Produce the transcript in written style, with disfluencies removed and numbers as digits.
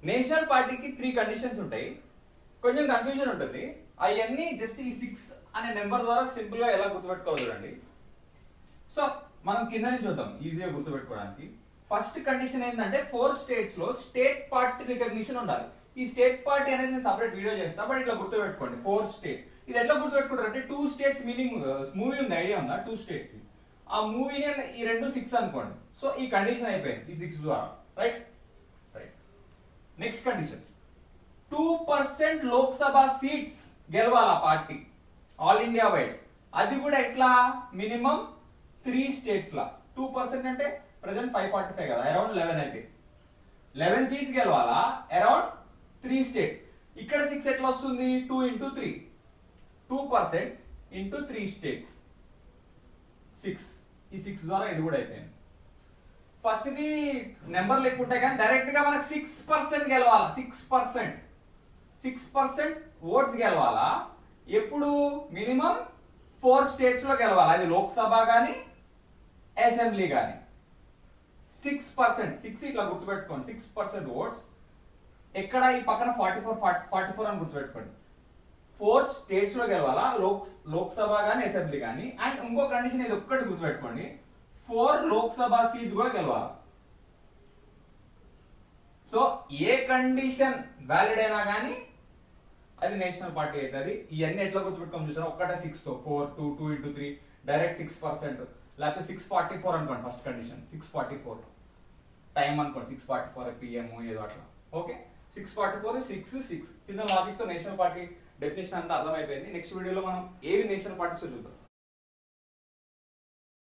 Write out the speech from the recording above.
National పార్టీకి 3 conditions ఉంటాయి. కొంచెం కన్ఫ్యూజన్ ఉంటుంది. అవన్నీ జస్ట్ ఈ 6 అనే నెంబర్ ద్వారా సింపుల్ గా ఎలా గుర్తుపెట్టుకోవాలి చూడండి. సో మనం కింద నుంచి చూద్దాం ఈజీగా గుర్తుపెట్టుకోవడానికి. ఫస్ట్ కండిషన్ ఏంటంటే 4 స్టేట్స్ లో స్టేట్ పార్టీ రికగ్నిషన్ ఉండాలి. ఈ స్టేట్ పార్టీ అనేది నేను సపరేట్ వీడియో చేస్తా, బట్ ఇట్లా గుర్తుపెట్టుకోండి 4 స్టేట్స్. ఇది ఎట్లా గుర్తుపెట్టుకుంటారు అంటే 2 స్టేట్స్ మీనింగ్ మూవీ ఉంది, ఐడియా ఉందా? 2 స్టేట్స్ ఆ మూవీని ఈ 2 6 అనుకోండి. సో ఈ కండిషన్ అయిపోయింది ఈ 6 ద్వారా, right. Next condition 2% Lok Sabha seats గెలవాలి ఆ పార్టీ ఆల్ ఇండియా వైడ్. అది కూడా ఎట్లా? మినిమం 3 స్టేట్స్ లా. 2% అంటే ప్రెసెంట్ 545 కదా, అరౌండ్ 11 అయితే 11 సీట్స్ గెలవాలా అరౌండ్ 3 స్టేట్స్. ఇక్కడ 6 ఎట్లా వస్తుంది? 2 into 3, 2% into 3 స్టేట్స్ 6. ఈ 6 ద్వారా ఇది కూడా అయిపోయింది. ఫస్ట్ ఇది నెంబర్ లెక్క ఉంటాయి కానీ డైరెక్ట్ గా మనకు 6% గెలవాలా. 6% ఓట్స్ గెలవాలా. ఎప్పుడు? మినిమం 4 స్టేట్స్ లో గెలవాలి. అది లోక్సభ గానీ అసెంబ్లీ గానీ. 6% ఇట్లా గుర్తుపెట్టుకోండి. 6% ఓట్స్ ఎక్కడ? ఈ పక్కన 44 అని గుర్తుపెట్టుకోండి. 4 స్టేట్స్ లో గెలవాలా, లోక్సభ గానీ అసెంబ్లీ గానీ. అండ్ ఇంకో కండిషన్ ఇది ఒక్కటి గుర్తుపెట్టుకోండి, 4 లోక్సభ సీట్స్ కూడా గెలవాలి. సో ఏ కండిషన్ వ్యాలిడ్ అయినా కానీ అది నేషనల్ పార్టీ అవుతుంది. ఇవన్నీ ఎట్లా గుర్తుపెట్టుకోమని చూసారా? ఒక్కటే 6 తో 4, 2 into 3 డైరెక్ట్ 6%. లేకపోతే 644 అనుకోండి ఫస్ట్ కండిషన్. 644 టైం అనుకోండి, 6:44 PM ఏదో అట్లా. ఓకే, 6:44 6 చిన్న లాజిక్ తో నేషనల్ పార్టీ డెఫినేషన్ అంతా అర్థమైపోయింది. నెక్స్ట్ వీడియోలో మనం ఏవి నేషనల్ పార్టీస్ చూద్దాం.